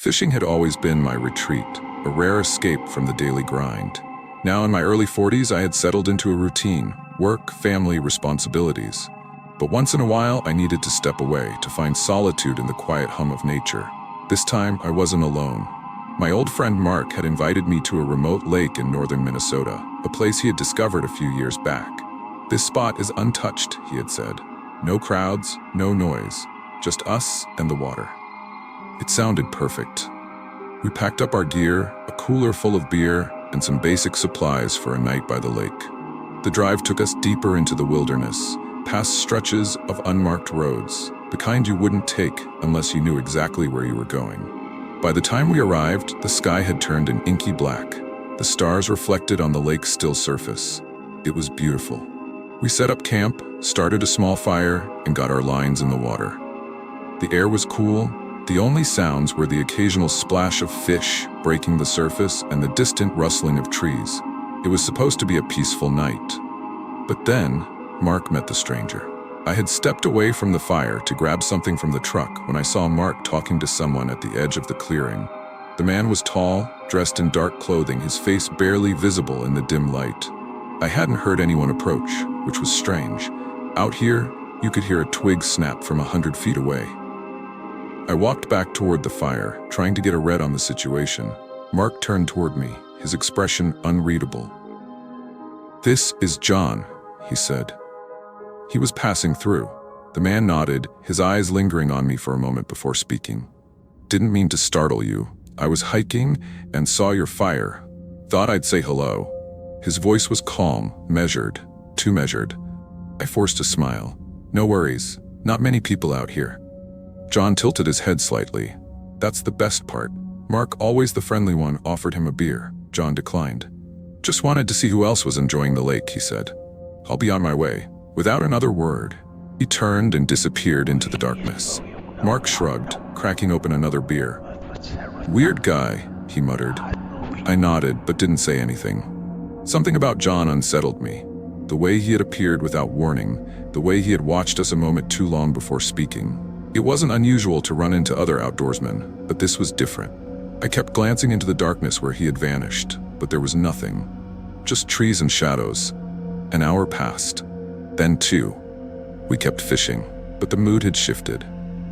Fishing had always been my retreat, a rare escape from the daily grind. Now in my early 40s, I had settled into a routine, work, family, responsibilities. But once in a while, I needed to step away to find solitude in the quiet hum of nature. This time, I wasn't alone. My old friend Mark had invited me to a remote lake in northern Minnesota, a place he had discovered a few years back. "This spot is untouched," he had said. "No crowds, no noise, just us and the water." It sounded perfect. We packed up our gear, a cooler full of beer, and some basic supplies for a night by the lake. The drive took us deeper into the wilderness, past stretches of unmarked roads, the kind you wouldn't take unless you knew exactly where you were going. By the time we arrived, the sky had turned an inky black, the stars reflected on the lake's still surface. It was beautiful. We set up camp, started a small fire, and got our lines in the water. The air was cool. The only sounds were the occasional splash of fish breaking the surface and the distant rustling of trees. It was supposed to be a peaceful night. But then, Mark met the stranger. I had stepped away from the fire to grab something from the truck when I saw Mark talking to someone at the edge of the clearing. The man was tall, dressed in dark clothing, his face barely visible in the dim light. I hadn't heard anyone approach, which was strange. Out here, you could hear a twig snap from 100 feet away. I walked back toward the fire, trying to get a read on the situation. Mark turned toward me, his expression unreadable. "This is John," he said. He was passing through. The man nodded, his eyes lingering on me for a moment before speaking. "Didn't mean to startle you. I was hiking and saw your fire. Thought I'd say hello." His voice was calm, measured, too measured. I forced a smile. "No worries. Not many people out here." John tilted his head slightly. "That's the best part." Mark, always the friendly one, offered him a beer. John declined. "Just wanted to see who else was enjoying the lake," he said. "I'll be on my way." Without another word, he turned and disappeared into the darkness. Mark shrugged, cracking open another beer. "Weird guy," he muttered. I nodded, but didn't say anything. Something about John unsettled me. The way he had appeared without warning, the way he had watched us a moment too long before speaking. It wasn't unusual to run into other outdoorsmen, but this was different. I kept glancing into the darkness where he had vanished, but there was nothing. Just trees and shadows. An hour passed. Then 2. We kept fishing, but the mood had shifted.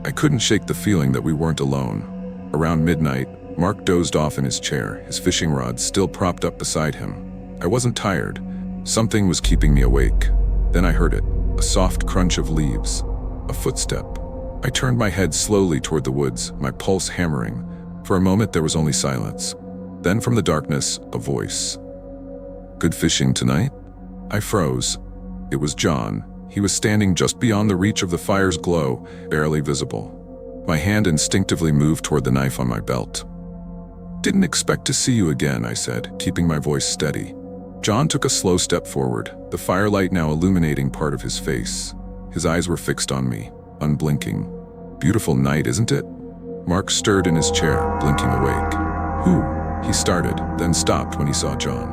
I couldn't shake the feeling that we weren't alone. Around midnight, Mark dozed off in his chair, his fishing rod still propped up beside him. I wasn't tired. Something was keeping me awake. Then I heard it, a soft crunch of leaves, a footstep. I turned my head slowly toward the woods, my pulse hammering. For a moment there was only silence. Then from the darkness, a voice. "Good fishing tonight?" I froze. It was John. He was standing just beyond the reach of the fire's glow, barely visible. My hand instinctively moved toward the knife on my belt. "Didn't expect to see you again," I said, keeping my voice steady. John took a slow step forward, the firelight now illuminating part of his face. His eyes were fixed on me, unblinking. "Beautiful night, isn't it?" Mark stirred in his chair, blinking awake. "Who?" he started, then stopped when he saw John.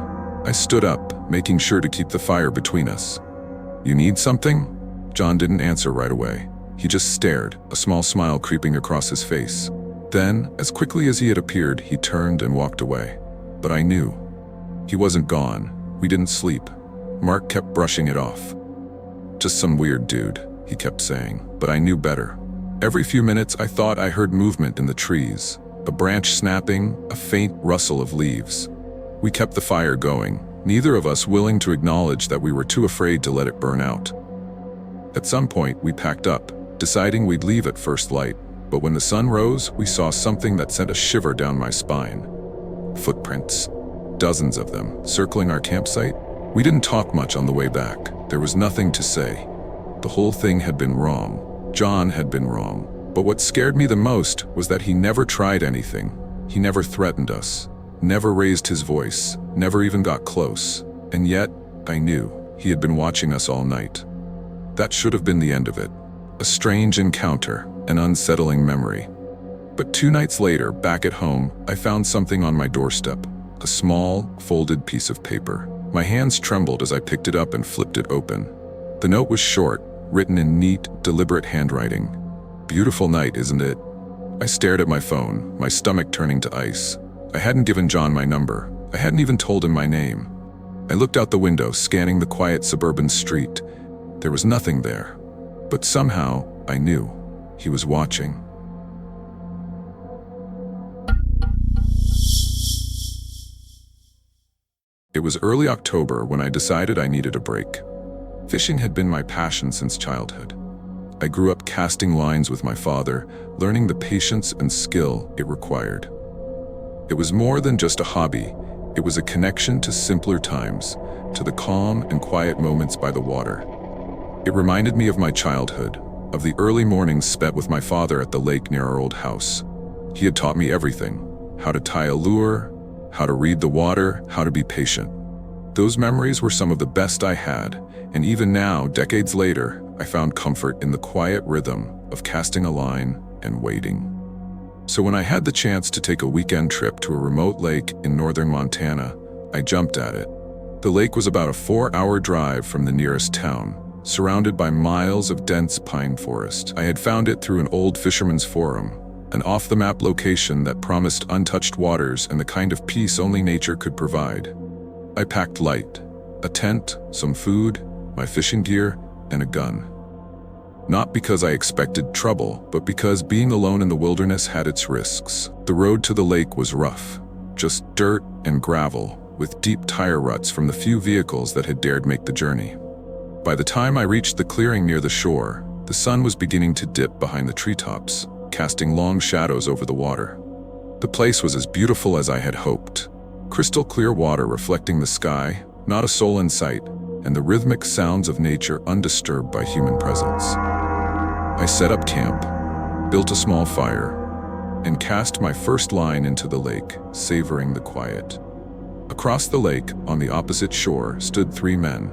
I stood up, making sure to keep the fire between us. "You need something?" John didn't answer right away. He just stared, a small smile creeping across his face. Then, as quickly as he had appeared, he turned and walked away. But I knew. He wasn't gone. We didn't sleep. Mark kept brushing it off. "Just some weird dude," he kept saying, but I knew better. Every few minutes I thought I heard movement in the trees, a branch snapping, a faint rustle of leaves. We kept the fire going, neither of us willing to acknowledge that we were too afraid to let it burn out. At some point, we packed up, deciding we'd leave at first light, but when the sun rose, we saw something that sent a shiver down my spine. Footprints. Dozens of them, circling our campsite. We didn't talk much on the way back. There was nothing to say. The whole thing had been wrong. John had been wrong. But what scared me the most was that he never tried anything. He never threatened us, never raised his voice, never even got close. And yet, I knew he had been watching us all night. That should have been the end of it. A strange encounter, an unsettling memory. But 2 nights later, back at home, I found something on my doorstep. A small, folded piece of paper. My hands trembled as I picked it up and flipped it open. The note was short, written in neat, deliberate handwriting. "Beautiful night, isn't it? I stared at my phone, my stomach turning to ice. I hadn't given John my number. I hadn't even told him my name. I looked out the window, scanning the quiet suburban street. There was nothing there. But somehow, I knew he was watching. It was early October when I decided I needed a break. Fishing had been my passion since childhood. I grew up casting lines with my father, learning the patience and skill it required. It was more than just a hobby. It was a connection to simpler times, to the calm and quiet moments by the water. It reminded me of my childhood, of the early mornings spent with my father at the lake near our old house. He had taught me everything: how to tie a lure, how to read the water, how to be patient. Those memories were some of the best I had, and even now, decades later, I found comfort in the quiet rhythm of casting a line and waiting. So when I had the chance to take a weekend trip to a remote lake in northern Montana, I jumped at it. The lake was about a 4-hour drive from the nearest town, surrounded by miles of dense pine forest. I had found it through an old fisherman's forum, an off-the-map location that promised untouched waters and the kind of peace only nature could provide. I packed light: a tent, some food, my fishing gear, and a gun. Not because I expected trouble, but because being alone in the wilderness had its risks. The road to the lake was rough, just dirt and gravel, with deep tire ruts from the few vehicles that had dared make the journey. By the time I reached the clearing near the shore, the sun was beginning to dip behind the treetops, casting long shadows over the water. The place was as beautiful as I had hoped. Crystal clear water reflecting the sky, not a soul in sight, and the rhythmic sounds of nature undisturbed by human presence. I set up camp, built a small fire, and cast my first line into the lake, savoring the quiet. Across the lake, on the opposite shore, stood 3 men.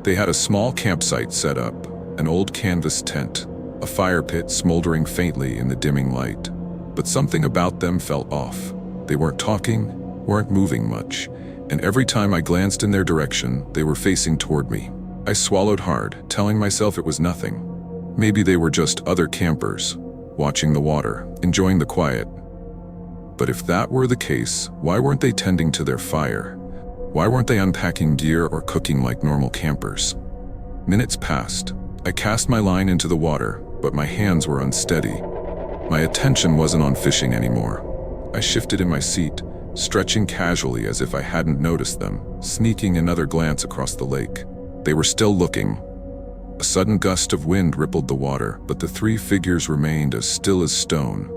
They had a small campsite set up, an old canvas tent, a fire pit smoldering faintly in the dimming light. But something about them felt off. They weren't talking, weren't moving much, and every time I glanced in their direction, they were facing toward me. I swallowed hard, telling myself it was nothing. Maybe they were just other campers, watching the water, enjoying the quiet. But if that were the case, why weren't they tending to their fire? Why weren't they unpacking gear or cooking like normal campers? Minutes passed. I cast my line into the water, but my hands were unsteady. My attention wasn't on fishing anymore. I shifted in my seat, stretching casually as if I hadn't noticed them, sneaking another glance across the lake. They were still looking. A sudden gust of wind rippled the water, but the 3 figures remained as still as stone.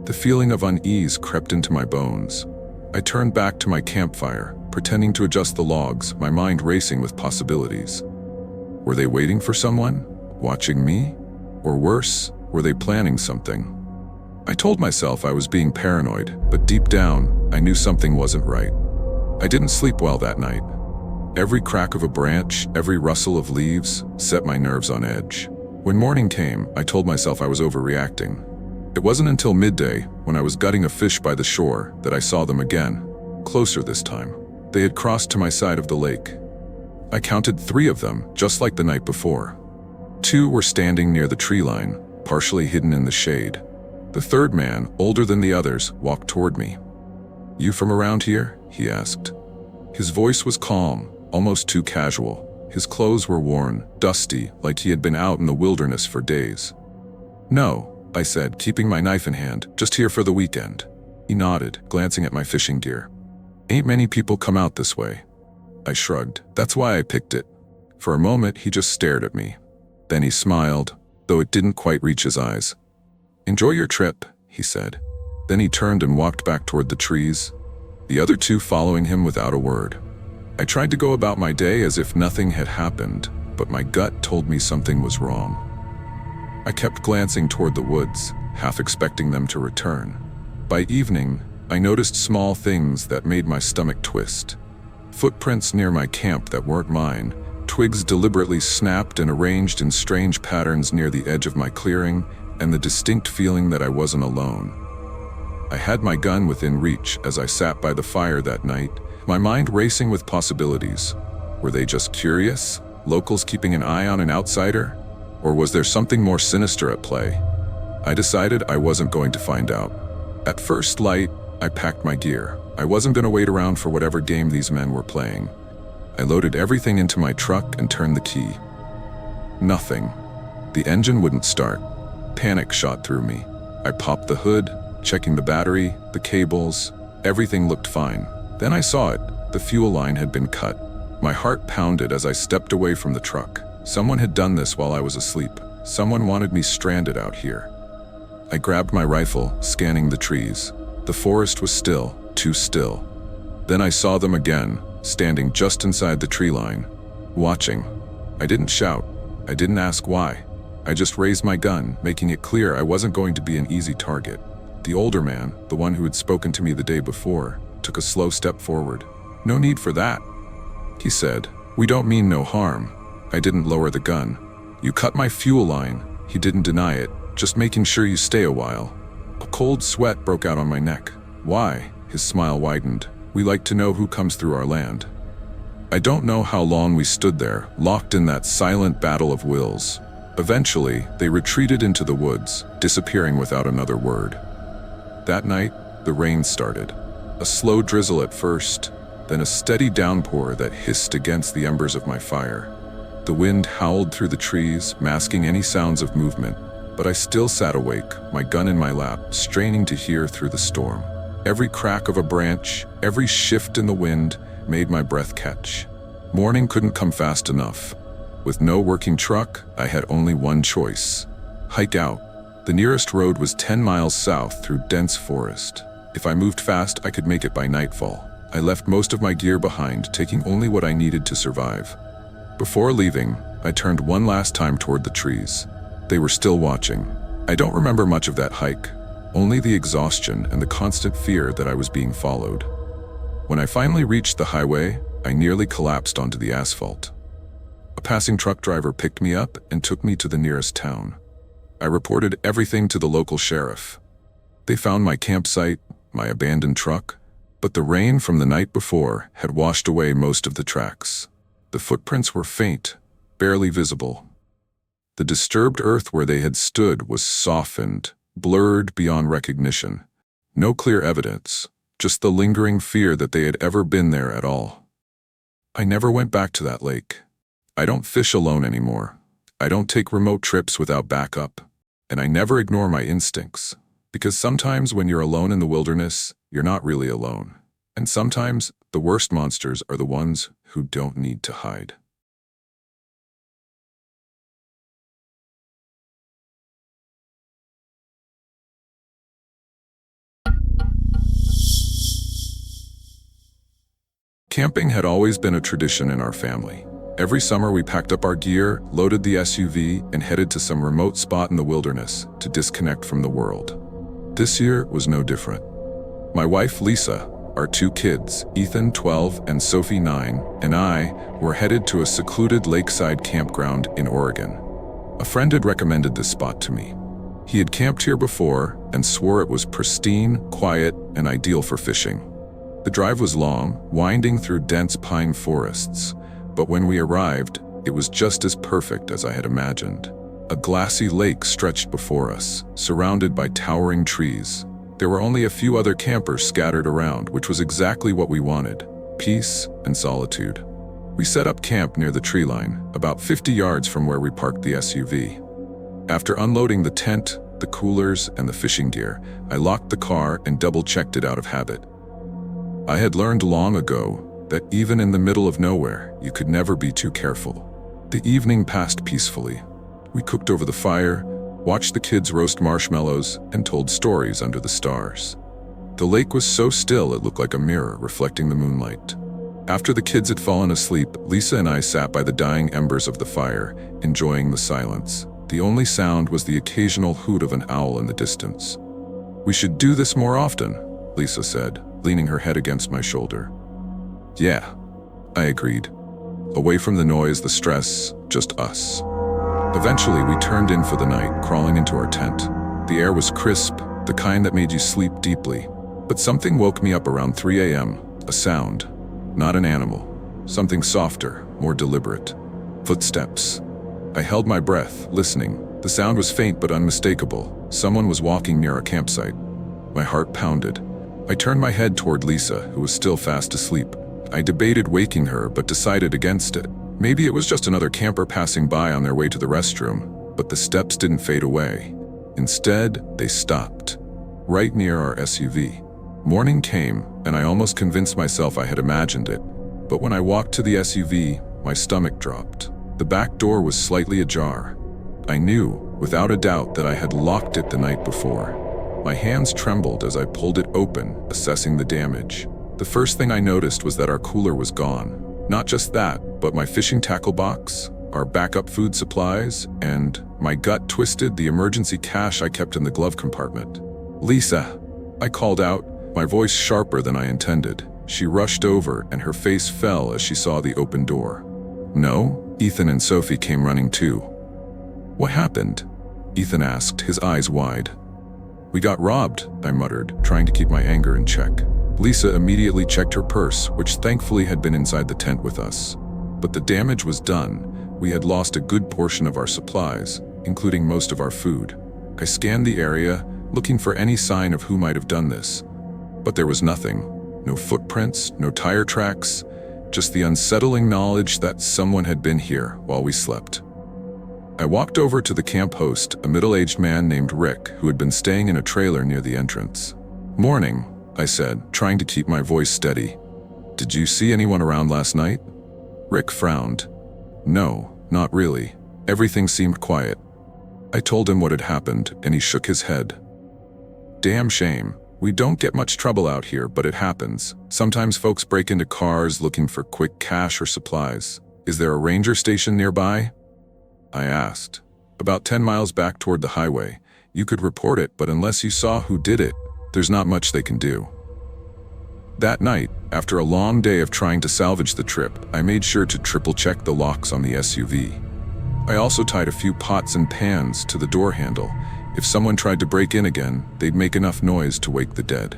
The feeling of unease crept into my bones. I turned back to my campfire, pretending to adjust the logs, my mind racing with possibilities. Were they waiting for someone? Watching me? Or worse, were they planning something? I told myself I was being paranoid, but deep down, I knew something wasn't right. I didn't sleep well that night. Every crack of a branch, every rustle of leaves, set my nerves on edge. When morning came, I told myself I was overreacting. It wasn't until midday, when I was gutting a fish by the shore, that I saw them again, closer this time. They had crossed to my side of the lake. I counted 3 of them, just like the night before. 2 were standing near the tree line, partially hidden in the shade. The 3rd man, older than the others, walked toward me. "You from around here?" he asked. His voice was calm, almost too casual. His clothes were worn, dusty, like he had been out in the wilderness for days. "No," I said, keeping my knife in hand, "just here for the weekend." He nodded, glancing at my fishing gear. "Ain't many people come out this way." I shrugged. "That's why I picked it." For a moment, he just stared at me. Then he smiled, though it didn't quite reach his eyes. "Enjoy your trip," he said. Then he turned and walked back toward the trees, the other 2 following him without a word. I tried to go about my day as if nothing had happened, but my gut told me something was wrong. I kept glancing toward the woods, half expecting them to return. By evening, I noticed small things that made my stomach twist. Footprints near my camp that weren't mine, twigs deliberately snapped and arranged in strange patterns near the edge of my clearing, and the distinct feeling that I wasn't alone. I had my gun within reach as I sat by the fire that night, my mind racing with possibilities. Were they just curious, locals keeping an eye on an outsider? Or was there something more sinister at play? I decided I wasn't going to find out. At first light, I packed my gear. I wasn't going to wait around for whatever game these men were playing. I loaded everything into my truck and turned the key. Nothing. The engine wouldn't start. Panic shot through me. I popped the hood, checking the battery, the cables. Everything looked fine. Then I saw it. The fuel line had been cut. My heart pounded as I stepped away from the truck. Someone had done this while I was asleep. Someone wanted me stranded out here. I grabbed my rifle, scanning the trees. The forest was still, too still. Then I saw them again, standing just inside the tree line, watching. I didn't shout. I didn't ask why. I just raised my gun, making it clear I wasn't going to be an easy target. The older man, the one who had spoken to me the day before, took a slow step forward. "No need for that," he said. "We don't mean no harm." I didn't lower the gun. "You cut my fuel line." He didn't deny it, just making sure you stay a while. A cold sweat broke out on my neck. "Why?" His smile widened. "We like to know who comes through our land." I don't know how long we stood there, locked in that silent battle of wills. Eventually, they retreated into the woods, disappearing without another word. That night, the rain started. A slow drizzle at first, then a steady downpour that hissed against the embers of my fire. The wind howled through the trees, masking any sounds of movement, but I still sat awake, my gun in my lap, straining to hear through the storm. Every crack of a branch, every shift in the wind, made my breath catch. Morning couldn't come fast enough. With no working truck, I had only one choice: hike out. The nearest road was 10 miles south through dense forest. If I moved fast, I could make it by nightfall. I left most of my gear behind, taking only what I needed to survive. Before leaving, I turned one last time toward the trees. They were still watching. I don't remember much of that hike, only the exhaustion and the constant fear that I was being followed. When I finally reached the highway, I nearly collapsed onto the asphalt. A passing truck driver picked me up and took me to the nearest town. I reported everything to the local sheriff. They found my campsite, my abandoned truck, but the rain from the night before had washed away most of the tracks. The footprints were faint, barely visible. The disturbed earth where they had stood was softened, blurred beyond recognition. No clear evidence, just the lingering fear that they had ever been there at all. I never went back to that lake. I don't fish alone anymore. I don't take remote trips without backup. And I never ignore my instincts. Because sometimes when you're alone in the wilderness, you're not really alone. And sometimes the worst monsters are the ones who don't need to hide. Camping had always been a tradition in our family. Every summer we packed up our gear, loaded the SUV, and headed to some remote spot in the wilderness to disconnect from the world. This year was no different. My wife Lisa, our two kids, Ethan 12 and Sophie 9, and I were headed to a secluded lakeside campground in Oregon. A friend had recommended this spot to me. He had camped here before and swore it was pristine, quiet, and ideal for fishing. The drive was long, winding through dense pine forests, but when we arrived, it was just as perfect as I had imagined. A glassy lake stretched before us, surrounded by towering trees. There were only a few other campers scattered around, which was exactly what we wanted: peace and solitude. We set up camp near the tree line, about 50 yards from where we parked the SUV. After unloading the tent, the coolers, and the fishing gear, I locked the car and double-checked it out of habit. I had learned long ago that even in the middle of nowhere, you could never be too careful. The evening passed peacefully. We cooked over the fire, watched the kids roast marshmallows, and told stories under the stars. The lake was so still it looked like a mirror reflecting the moonlight. After the kids had fallen asleep, Lisa and I sat by the dying embers of the fire, enjoying the silence. The only sound was the occasional hoot of an owl in the distance. "We should do this more often," Lisa said, leaning her head against my shoulder. "Yeah," I agreed. Away from the noise, the stress, just us. Eventually, we turned in for the night, crawling into our tent. The air was crisp, the kind that made you sleep deeply. But something woke me up around 3 a.m., a sound. Not an animal. Something softer, more deliberate. Footsteps. I held my breath, listening. The sound was faint but unmistakable, Someone was walking near our campsite. My heart pounded. I turned my head toward Lisa, who was still fast asleep. I debated waking her, but decided against it. Maybe it was just another camper passing by on their way to the restroom, but the steps didn't fade away. Instead, they stopped, right near our SUV. Morning came, and I almost convinced myself I had imagined it. But when I walked to the SUV, my stomach dropped. The back door was slightly ajar. I knew, without a doubt, that I had locked it the night before. My hands trembled as I pulled it open, assessing the damage. The first thing I noticed was that our cooler was gone. Not just that, but my fishing tackle box, our backup food supplies, and my gut twisted, the emergency cash I kept in the glove compartment. "Lisa," I called out, my voice sharper than I intended. She rushed over, and her face fell as she saw the open door. "No?" Ethan and Sophie came running too. "What happened?" Ethan asked, his eyes wide. "We got robbed," I muttered, trying to keep my anger in check. Lisa immediately checked her purse, which thankfully had been inside the tent with us. But the damage was done. We had lost a good portion of our supplies, including most of our food. I scanned the area, looking for any sign of who might have done this. But there was nothing. No footprints, no tire tracks, just the unsettling knowledge that someone had been here while we slept. I walked over to the camp host, a middle-aged man named Rick, who had been staying in a trailer near the entrance. "Morning," I said, trying to keep my voice steady. "Did you see anyone around last night?" Rick frowned. "No, not really. Everything seemed quiet." I told him what had happened, and he shook his head. "Damn shame. We don't get much trouble out here, but it happens. Sometimes folks break into cars looking for quick cash or supplies. Is there a ranger station nearby?" I asked. "About 10 miles back toward the highway. You could report it, but unless you saw who did it, there's not much they can do." That night, after a long day of trying to salvage the trip, I made sure to triple-check the locks on the SUV. I also tied a few pots and pans to the door handle. If someone tried to break in again, they'd make enough noise to wake the dead.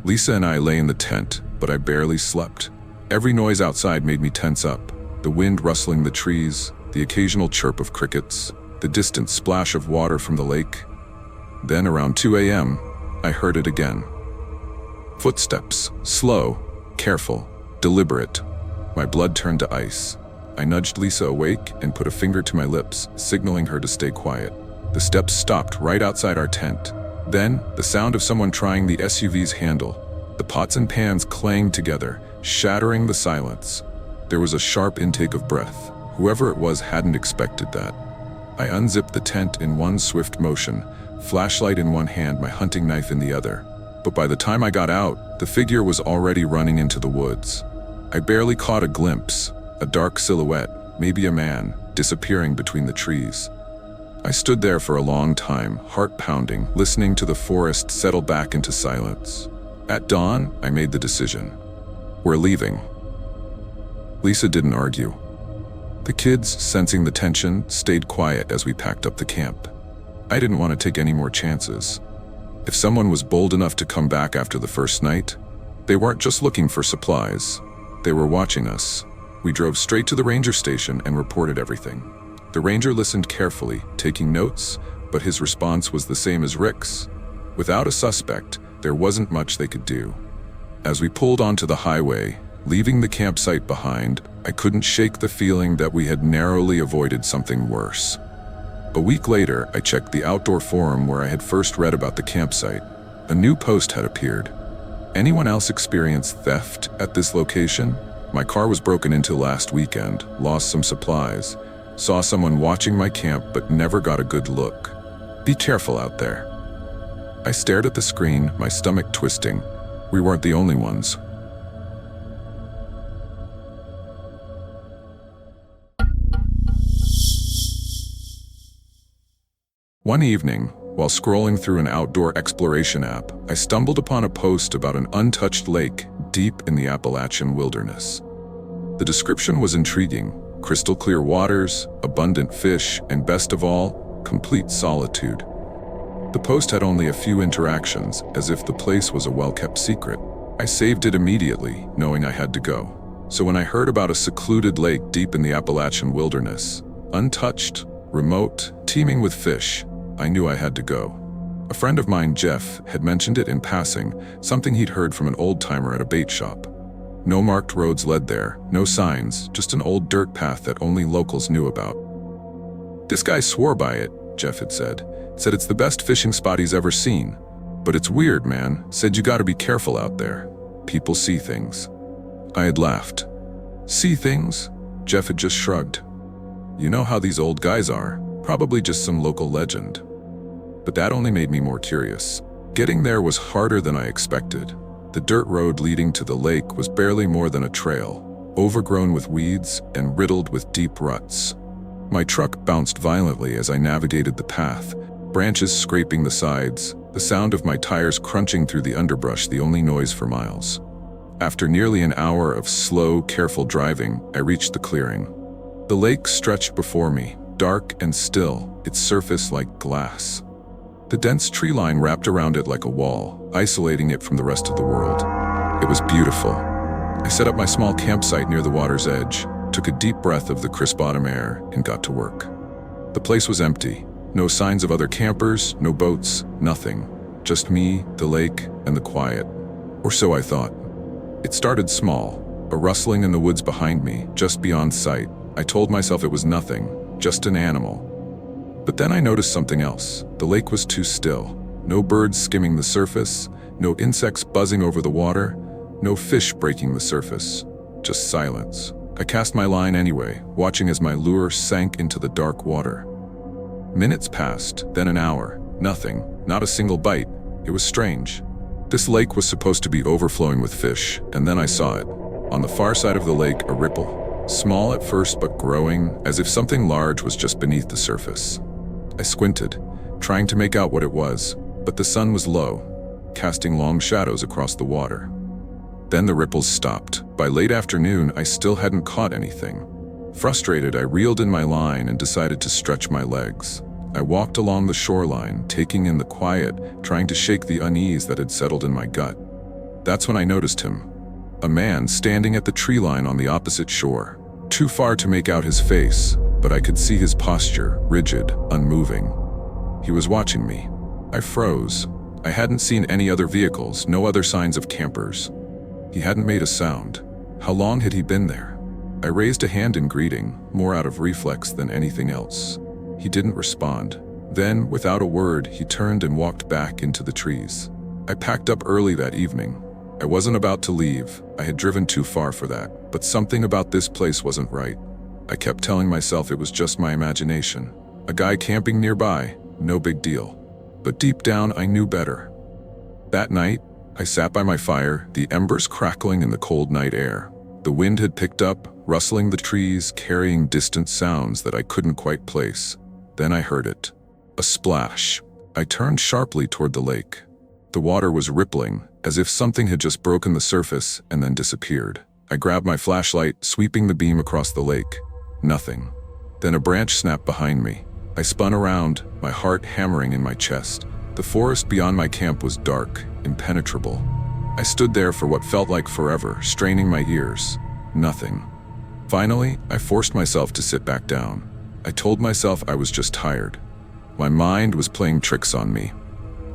Lisa and I lay in the tent, but I barely slept. Every noise outside made me tense up. The wind rustling the trees, the occasional chirp of crickets, the distant splash of water from the lake. Then around 2 a.m., I heard it again. Footsteps, slow, careful, deliberate. My blood turned to ice. I nudged Lisa awake and put a finger to my lips, signaling her to stay quiet. The steps stopped right outside our tent. Then, the sound of someone trying the SUV's handle. The pots and pans clanged together, shattering the silence. There was a sharp intake of breath. Whoever it was hadn't expected that. I unzipped the tent in one swift motion, flashlight in one hand, my hunting knife in the other. But by the time I got out, the figure was already running into the woods. I barely caught a glimpse, a dark silhouette, maybe a man, disappearing between the trees. I stood there for a long time, heart pounding, listening to the forest settle back into silence. At dawn, I made the decision. We're leaving. Lisa didn't argue. The kids, sensing the tension, stayed quiet as we packed up the camp. I didn't want to take any more chances. If someone was bold enough to come back after the first night, they weren't just looking for supplies. They were watching us. We drove straight to the ranger station and reported everything. The ranger listened carefully, taking notes, but his response was the same as Rick's. Without a suspect, there wasn't much they could do. As we pulled onto the highway, leaving the campsite behind, I couldn't shake the feeling that we had narrowly avoided something worse. A week later, I checked the outdoor forum where I had first read about the campsite. A new post had appeared. Anyone else experienced theft at this location? My car was broken into last weekend, lost some supplies, saw someone watching my camp but never got a good look. Be careful out there. I stared at the screen, my stomach twisting. We weren't the only ones. One evening, while scrolling through an outdoor exploration app, I stumbled upon a post about an untouched lake deep in the Appalachian wilderness. The description was intriguing: crystal clear waters, abundant fish, and best of all, complete solitude. The post had only a few interactions, as if the place was a well-kept secret. I saved it immediately, knowing I had to go. So when I heard about a secluded lake deep in the Appalachian wilderness, untouched, remote, teeming with fish, I knew I had to go. A friend of mine, Jeff, had mentioned it in passing, something he'd heard from an old-timer at a bait shop. No marked roads led there, no signs, just an old dirt path that only locals knew about. "This guy swore by it," Jeff had said. Said it's the best fishing spot he's ever seen. "But it's weird, man. Said you gotta be careful out there. People see things." I had laughed. "See things?" Jeff had just shrugged. "You know how these old guys are. Probably just some local legend." But that only made me more curious. Getting there was harder than I expected. The dirt road leading to the lake was barely more than a trail, overgrown with weeds and riddled with deep ruts. My truck bounced violently as I navigated the path, branches scraping the sides, the sound of my tires crunching through the underbrush the only noise for miles. After nearly an hour of slow, careful driving, I reached the clearing. The lake stretched before me, dark and still, its surface like glass. The dense tree line wrapped around it like a wall, isolating it from the rest of the world. It was beautiful. I set up my small campsite near the water's edge, took a deep breath of the crisp autumn air, and got to work. The place was empty. No signs of other campers, no boats, nothing. Just me, the lake, and the quiet. Or so I thought. It started small, a rustling in the woods behind me, just beyond sight. I told myself it was nothing, just an animal. But then I noticed something else. The lake was too still. No birds skimming the surface, no insects buzzing over the water, no fish breaking the surface. Just silence. I cast my line anyway, watching as my lure sank into the dark water. Minutes passed, then an hour. Nothing, not a single bite. It was strange. This lake was supposed to be overflowing with fish, and then I saw it. On the far side of the lake, a ripple. Small at first, but growing, as if something large was just beneath the surface. I squinted, trying to make out what it was, but the sun was low, casting long shadows across the water. Then the ripples stopped. By late afternoon, I still hadn't caught anything. Frustrated, I reeled in my line and decided to stretch my legs. I walked along the shoreline, taking in the quiet, trying to shake the unease that had settled in my gut. That's when I noticed him. A man standing at the tree line on the opposite shore. Too far to make out his face, but I could see his posture, rigid, unmoving. He was watching me. I froze. I hadn't seen any other vehicles, no other signs of campers. He hadn't made a sound. How long had he been there? I raised a hand in greeting, more out of reflex than anything else. He didn't respond. Then, without a word, he turned and walked back into the trees. I packed up early that evening. I wasn't about to leave. I had driven too far for that, but something about this place wasn't right. I kept telling myself it was just my imagination. A guy camping nearby, no big deal. But deep down, I knew better. That night, I sat by my fire, the embers crackling in the cold night air. The wind had picked up, rustling the trees, carrying distant sounds that I couldn't quite place. Then I heard it. A splash. I turned sharply toward the lake. The water was rippling, as if something had just broken the surface and then disappeared. I grabbed my flashlight, sweeping the beam across the lake. Nothing. Then a branch snapped behind me. I spun around, my heart hammering in my chest. The forest beyond my camp was dark, impenetrable. I stood there for what felt like forever, straining my ears. Nothing. Finally, I forced myself to sit back down. I told myself I was just tired. My mind was playing tricks on me.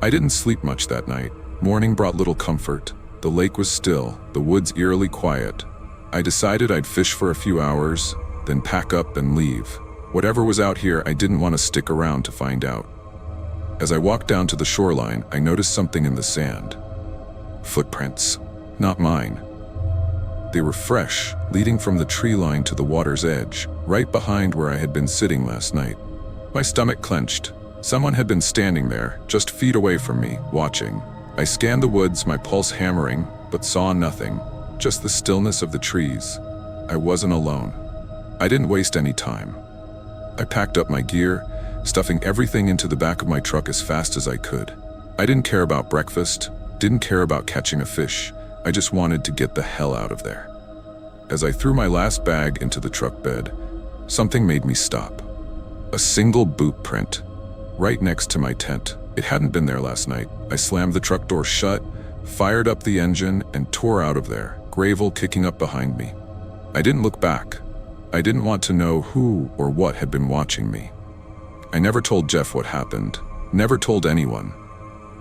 I didn't sleep much that night. Morning brought little comfort. The lake was still, the woods eerily quiet. I decided I'd fish for a few hours, then pack up and leave. Whatever was out here, I didn't want to stick around to find out. As I walked down to the shoreline, I noticed something in the sand. Footprints. Not mine. They were fresh, leading from the tree line to the water's edge, right behind where I had been sitting last night. My stomach clenched. Someone had been standing there, just feet away from me, watching. I scanned the woods, my pulse hammering, but saw nothing, just the stillness of the trees. I wasn't alone. I didn't waste any time. I packed up my gear, stuffing everything into the back of my truck as fast as I could. I didn't care about breakfast, didn't care about catching a fish. I just wanted to get the hell out of there. As I threw my last bag into the truck bed, something made me stop. A single boot print, right next to my tent. It hadn't been there last night. I slammed the truck door shut, fired up the engine, and tore out of there, gravel kicking up behind me. I didn't look back. I didn't want to know who or what had been watching me. I never told Jeff what happened, never told anyone.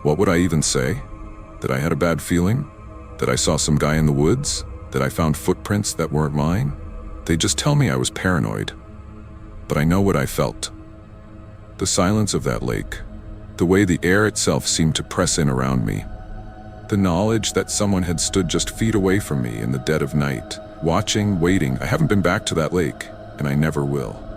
What would I even say? That I had a bad feeling? That I saw some guy in the woods? That I found footprints that weren't mine? They'd just tell me I was paranoid. But I know what I felt. The silence of that lake. The way the air itself seemed to press in around me. The knowledge that someone had stood just feet away from me in the dead of night, watching, waiting. I haven't been back to that lake, and I never will.